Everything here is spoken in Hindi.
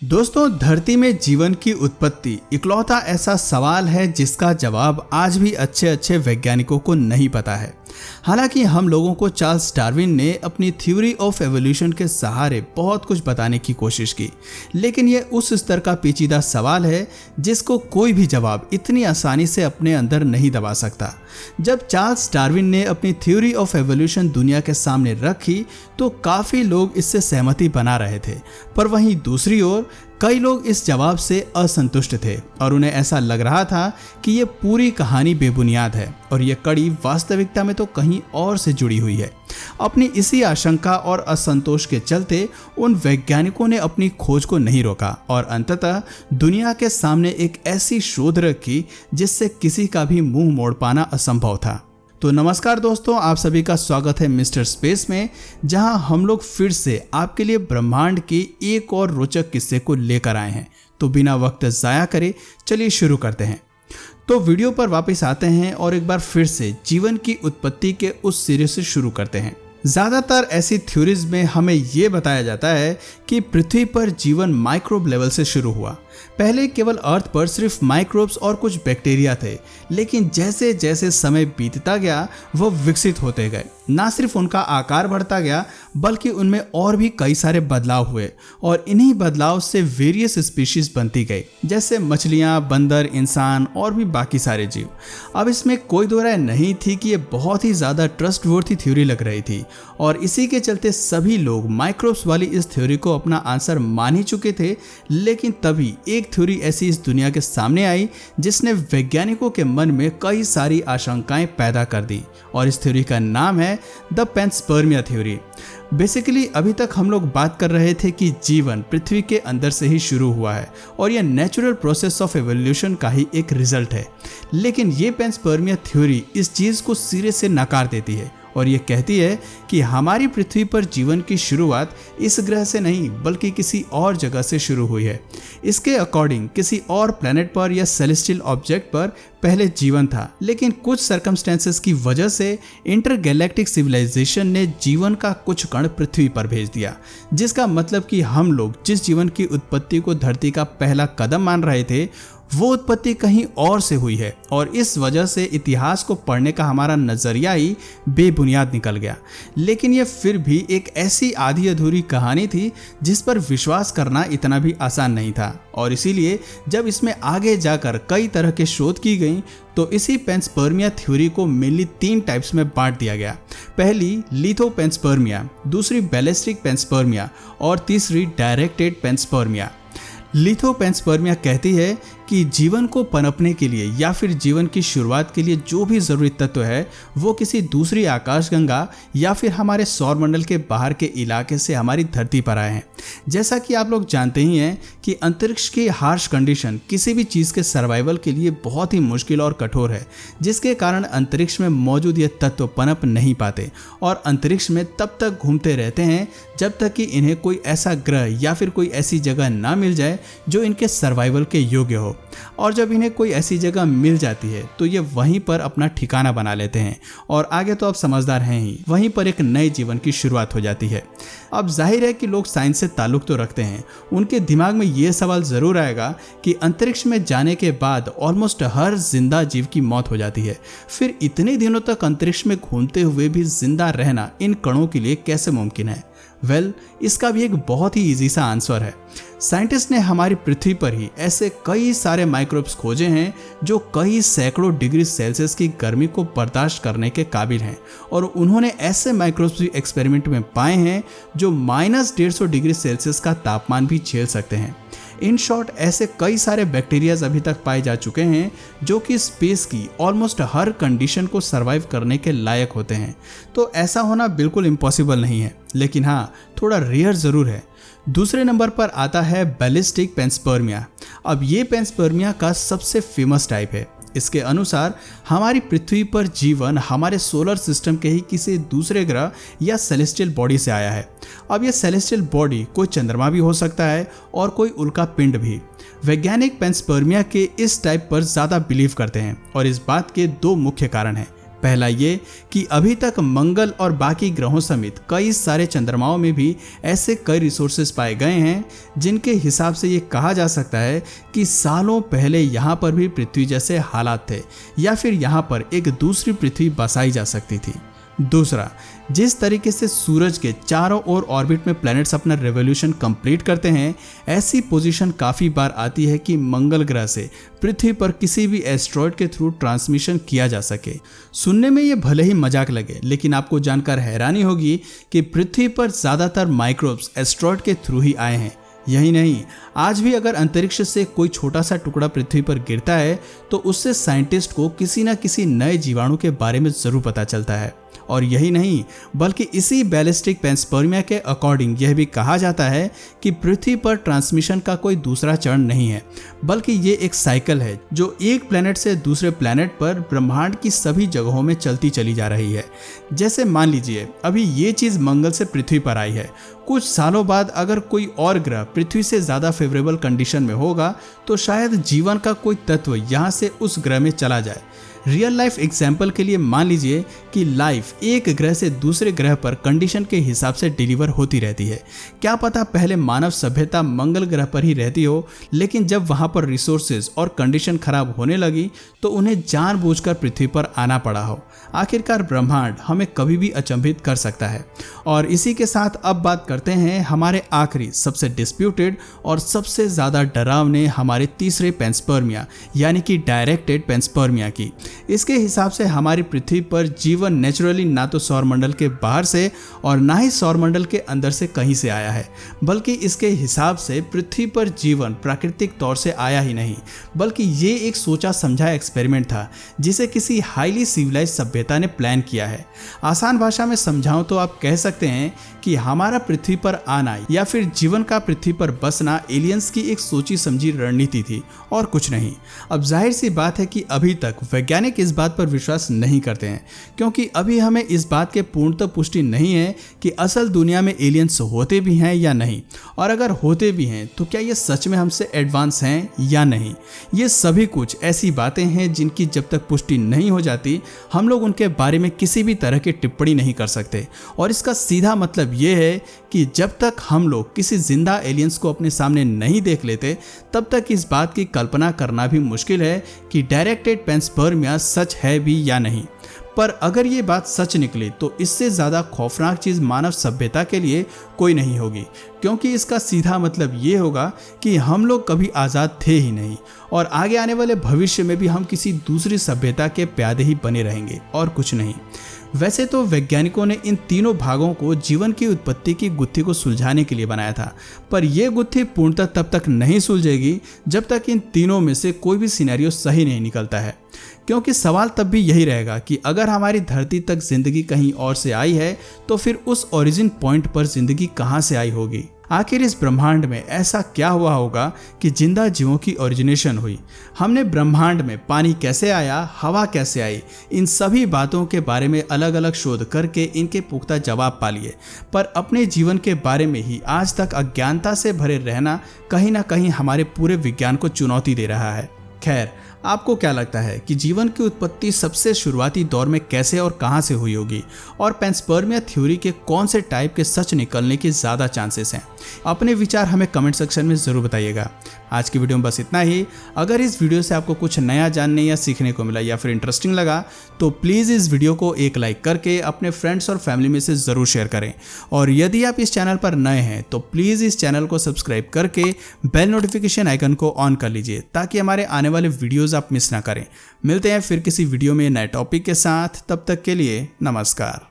दोस्तों, धरती में जीवन की उत्पत्ति इकलौता ऐसा सवाल है जिसका जवाब आज भी अच्छे अच्छे वैज्ञानिकों को नहीं पता है। हालांकि हम लोगों को चार्ल्स डार्विन ने अपनी थ्योरी ऑफ एवोल्यूशन के सहारे बहुत कुछ बताने की कोशिश की, लेकिन ये उस स्तर का पेचीदा सवाल है जिसको कोई भी जवाब इतनी आसानी से अपने अंदर नहीं दबा सकता। जब चार्ल्स डार्विन ने अपनी थ्योरी ऑफ एवोल्यूशन दुनिया के सामने रखी तो काफ़ी लोग इससे सहमति बना रहे थे, पर वहीं दूसरी ओर कई लोग इस जवाब से असंतुष्ट थे और उन्हें ऐसा लग रहा था कि ये पूरी कहानी बेबुनियाद है और ये कड़ी वास्तविकता में तो कहीं और से जुड़ी हुई है। अपनी इसी आशंका और असंतोष के चलते उन वैज्ञानिकों ने अपनी खोज को नहीं रोका और अंततः दुनिया के सामने एक ऐसी शोध रखी जिससे किसी का भी मुंह मोड़ पाना असंभव था। तो नमस्कार दोस्तों, आप सभी का स्वागत है मिस्टर स्पेस में, जहां हम लोग फिर से आपके लिए ब्रह्मांड के एक और रोचक किस्से को लेकर आए हैं। तो बिना वक्त ज़ाया करे चलिए शुरू करते हैं। तो वीडियो पर वापस आते हैं और एक बार फिर से जीवन की उत्पत्ति के उस सिरे से शुरू करते हैं। ज़्यादातर ऐसी थ्योरीज में हमें ये बताया जाता है कि पृथ्वी पर जीवन माइक्रोब लेवल से शुरू हुआ। पहले केवल अर्थ पर सिर्फ माइक्रोब्स और कुछ बैक्टीरिया थे, लेकिन जैसे जैसे समय बीतता गया वो विकसित होते गए। ना सिर्फ उनका आकार बढ़ता गया बल्कि उनमें और भी कई सारे बदलाव हुए और इन्हीं बदलाव से वेरियस स्पीशीज बनती गई, जैसे मछलियाँ, बंदर, इंसान और भी बाकी सारे जीव। अब इसमें कोई दो राय नहीं थी कि ये बहुत ही ज़्यादा ट्रस्टवर्थी थ्योरी लग रही थी और इसी के चलते सभी लोग माइक्रोब्स वाली इस थ्योरी को अपना आंसर मान ही चुके थे। लेकिन तभी एक थ्योरी ऐसी इस दुनिया के सामने आई जिसने वैज्ञानिकों के मन में कई सारी आशंकाएं पैदा कर दी और इस थ्योरी का नाम है द पेंस्पर्मिया थ्योरी। बेसिकली अभी तक हम लोग बात कर रहे थे कि जीवन पृथ्वी के अंदर से ही शुरू हुआ है और यह नेचुरल प्रोसेस ऑफ एवोल्यूशन का ही एक रिजल्ट है, लेकिन ये पेंस्पर्मिया थ्योरी इस चीज़ को सिरे से नकार देती है और ये कहती है कि हमारी पृथ्वी पर जीवन की शुरुआत इस ग्रह से नहीं बल्कि किसी और जगह से शुरू हुई है। इसके अकॉर्डिंग किसी और प्लैनेट पर या सेलेस्टियल ऑब्जेक्ट पर पहले जीवन था, लेकिन कुछ सर्कमस्टेंसेस की वजह से इंटरगैलेक्टिक सिविलाइजेशन ने जीवन का कुछ कण पृथ्वी पर भेज दिया, जिसका मतलब कि हम लोग जिस जीवन की उत्पत्ति को धरती का पहला कदम मान रहे थे वो उत्पत्ति कहीं और से हुई है और इस वजह से इतिहास को पढ़ने का हमारा नज़रिया ही बेबुनियाद निकल गया। लेकिन यह फिर भी एक ऐसी आधी अधूरी कहानी थी जिस पर विश्वास करना इतना भी आसान नहीं था और इसीलिए जब इसमें आगे जाकर कई तरह के शोध की गई तो इसी पेंस्पर्मिया थ्योरी को मेनली 3 टाइप्स में बांट दिया गया। पहली लिथोपेंस्पर्मिया, दूसरी बैलिस्टिक पेंस्पर्मिया और तीसरी डायरेक्टेड पेंस्पर्मिया। लिथोपेंस्पर्मिया कहती है कि जीवन को पनपने के लिए या फिर जीवन की शुरुआत के लिए जो भी ज़रूरी तत्व है वो किसी दूसरी आकाशगंगा या फिर हमारे सौरमंडल के बाहर के इलाके से हमारी धरती पर आए हैं। जैसा कि आप लोग जानते ही हैं कि अंतरिक्ष की हार्श कंडीशन किसी भी चीज़ के सर्वाइवल के लिए बहुत ही मुश्किल और कठोर है, जिसके कारण अंतरिक्ष में मौजूद ये तत्व पनप नहीं पाते और अंतरिक्ष में तब तक घूमते रहते हैं जब तक कि इन्हें कोई ऐसा ग्रह या फिर कोई ऐसी जगह ना मिल जाए जो इनके सर्वाइवल के योग्य हो। और जब इन्हें कोई ऐसी जगह मिल जाती है तो ये वहीं पर अपना ठिकाना बना लेते हैं और आगे तो आप समझदार हैं ही, वहीं पर एक नए जीवन की शुरुआत हो जाती है। अब जाहिर है कि लोग साइंस से ताल्लुक़ तो रखते हैं, उनके दिमाग में ये सवाल ज़रूर आएगा कि अंतरिक्ष में जाने के बाद ऑलमोस्ट हर जिंदा जीव की मौत हो जाती है, फिर इतने दिनों तक अंतरिक्ष में घूमते हुए भी जिंदा रहना इन कणों के लिए कैसे मुमकिन है? इसका भी एक बहुत ही इजी सा आंसर है। साइंटिस्ट ने हमारी पृथ्वी पर ही ऐसे कई सारे माइक्रोब्स खोजे हैं जो कई सैकड़ों डिग्री सेल्सियस की गर्मी को बर्दाश्त करने के काबिल हैं और उन्होंने ऐसे माइक्रोब्स भी एक्सपेरिमेंट में पाए हैं जो -150 डिग्री सेल्सियस का तापमान भी झेल सकते हैं। इन शॉर्ट ऐसे कई सारे बैक्टीरियाज अभी तक पाए जा चुके हैं जो कि स्पेस की ऑलमोस्ट हर कंडीशन को सरवाइव करने के लायक होते हैं। तो ऐसा होना बिल्कुल इम्पॉसिबल नहीं है, लेकिन हाँ थोड़ा रेयर ज़रूर है। दूसरे नंबर पर आता है बैलिस्टिक पेंस्पर्मिया। अब ये पेंस्पर्मिया का सबसे फेमस टाइप है। इसके अनुसार हमारी पृथ्वी पर जीवन हमारे सोलर सिस्टम के ही किसी दूसरे ग्रह या सेलेस्टियल बॉडी से आया है। अब यह सेलेस्टियल बॉडी कोई चंद्रमा भी हो सकता है और कोई उल्का पिंड भी। वैज्ञानिक पेंस्पर्मिया के इस टाइप पर ज़्यादा बिलीव करते हैं और इस बात के 2 मुख्य कारण हैं। पहला ये कि अभी तक मंगल और बाकी ग्रहों समेत कई सारे चंद्रमाओं में भी ऐसे कई रिसोर्सेज पाए गए हैं जिनके हिसाब से ये कहा जा सकता है कि सालों पहले यहाँ पर भी पृथ्वी जैसे हालात थे या फिर यहाँ पर एक दूसरी पृथ्वी बसाई जा सकती थी। दूसरा, जिस तरीके से सूरज के चारों ओर ऑर्बिट में प्लैनेट्स अपना रेवोल्यूशन कंप्लीट करते हैं, ऐसी पोजीशन काफ़ी बार आती है कि मंगल ग्रह से पृथ्वी पर किसी भी एस्ट्रॉयड के थ्रू ट्रांसमिशन किया जा सके। सुनने में ये भले ही मजाक लगे, लेकिन आपको जानकर हैरानी होगी कि पृथ्वी पर ज़्यादातर माइक्रोब्स एस्ट्रॉयड के थ्रू ही आए हैं। यही नहीं, आज भी अगर अंतरिक्ष से कोई छोटा सा टुकड़ा पृथ्वी पर गिरता है तो उससे साइंटिस्ट को किसी न किसी नए जीवाणु के बारे में ज़रूर पता चलता है। और यही नहीं, बल्कि इसी बैलिस्टिक पेंस्पर्मिया के अकॉर्डिंग यह भी कहा जाता है कि पृथ्वी पर ट्रांसमिशन का कोई दूसरा चरण नहीं है, बल्कि ये एक साइकिल है जो एक प्लैनेट से दूसरे प्लैनेट पर ब्रह्मांड की सभी जगहों में चलती चली जा रही है। जैसे मान लीजिए अभी ये चीज़ मंगल से पृथ्वी पर आई है, कुछ सालों बाद अगर कोई और ग्रह पृथ्वी से ज़्यादा फेवरेबल कंडीशन में होगा तो शायद जीवन का कोई तत्व यहाँ से उस ग्रह में चला जाए। रियल लाइफ एग्जाम्पल के लिए मान लीजिए कि लाइफ एक ग्रह से दूसरे ग्रह पर कंडीशन के हिसाब से डिलीवर होती रहती है। क्या पता पहले मानव सभ्यता मंगल ग्रह पर ही रहती हो, लेकिन जब वहां पर रिसोर्सेज और कंडीशन खराब होने लगी तो उन्हें जानबूझकर पृथ्वी पर आना पड़ा हो। आखिरकार ब्रह्मांड हमें कभी भी अचंभित कर सकता है। और इसी के साथ अब बात करते हैं हमारे आखिरी, सबसे डिस्प्यूटेड और सबसे ज़्यादा डरावने हमारे तीसरे पेंस्पर्मिया यानी कि डायरेक्टेड पेंस्पर्मिया की। इसके हिसाब से हमारी पृथ्वी पर जीवन नेचुरली ना तो सौरमंडल के बाहर से और ना ही सौरमंडल के अंदर से कहीं से आया है, बल्कि इसके हिसाब से पृथ्वी पर जीवन प्राकृतिक तौर से आया ही नहीं, बल्कि ये एक सोचा समझा एक्सपेरिमेंट था जिसे किसी हाईली सिविलाइज्ड सभ्यता ने प्लान किया है। आसान भाषा में समझाऊं तो आप कह सकते हैं कि हमारा पृथ्वी पर आना या फिर जीवन का पृथ्वी पर बसना एलियंस की एक सोची समझी रणनीति थी और कुछ नहीं। अब जाहिर सी बात है कि अभी तक वैज्ञानिक इस बात पर विश्वास नहीं करते हैं, क्योंकि अभी हमें इस बात के पूर्णतः पुष्टि नहीं है कि असल दुनिया में एलियंस होते भी हैं या नहीं, और अगर होते भी हैं तो क्या ये सच में हमसे एडवांस हैं या नहीं। ये सभी कुछ ऐसी बातें हैं जिनकी जब तक पुष्टि नहीं हो जाती हम लोग उनके बारे में किसी भी तरह की टिप्पणी नहीं कर सकते। और इसका सीधा मतलब ये है कि जब तक हम लोग किसी जिंदा एलियंस को अपने सामने नहीं देख लेते तब तक इस बात की कल्पना करना भी मुश्किल है कि डायरेक्टेड पेंस्पर्मिया सच है भी या नहीं। पर अगर ये बात सच निकली तो इससे ज़्यादा खौफनाक चीज़ मानव सभ्यता के लिए कोई नहीं होगी, क्योंकि इसका सीधा मतलब ये होगा कि हम लोग कभी आज़ाद थे ही नहीं और आगे आने वाले भविष्य में भी हम किसी दूसरी सभ्यता के प्यादे ही बने रहेंगे और कुछ नहीं। वैसे तो वैज्ञानिकों ने इन तीनों भागों को जीवन की उत्पत्ति की गुत्थी को सुलझाने के लिए बनाया था, पर यह गुत्थी पूर्णतः तब तक नहीं सुलझेगी जब तक इन तीनों में से कोई भी सिनेरियो सही नहीं निकलता है। क्योंकि सवाल तब भी यही रहेगा कि अगर हमारी धरती तक जिंदगी कहीं और से आई है तो फिर उस ओरिजिन पॉइंट पर जिंदगी कहाँ से आई होगी। आखिर इस ब्रह्मांड में ऐसा क्या हुआ होगा कि जिंदा जीवों की ओरिजिनेशन हुई। हमने ब्रह्मांड में पानी कैसे आया, हवा कैसे आई, इन सभी बातों के बारे में अलग अलग शोध करके इनके पुख्ता जवाब पा लिए, पर अपने जीवन के बारे में ही आज तक अज्ञानता से भरे रहना कहीं ना कहीं हमारे पूरे विज्ञान को चुनौती दे रहा है। खैर, आपको क्या लगता है कि जीवन की उत्पत्ति सबसे शुरुआती दौर में कैसे और कहां से हुई होगी, और पेंस्पर्मिया थ्योरी के कौन से टाइप के सच निकलने के ज़्यादा चांसेस हैं? अपने विचार हमें कमेंट सेक्शन में ज़रूर बताइएगा। आज की वीडियो में बस इतना ही। अगर इस वीडियो से आपको कुछ नया जानने या सीखने को मिला या फिर इंटरेस्टिंग लगा तो प्लीज़ इस वीडियो को एक लाइक करके अपने फ्रेंड्स और फैमिली में से ज़रूर शेयर करें। और यदि आप इस चैनल पर नए हैं तो प्लीज़ इस चैनल को सब्सक्राइब करके बेल नोटिफिकेशन आइकन को ऑन कर लीजिए ताकि हमारे आने वाले वीडियोज़ आप मिस ना करें। मिलते हैं फिर किसी वीडियो में नए टॉपिक के साथ, तब तक के लिए नमस्कार।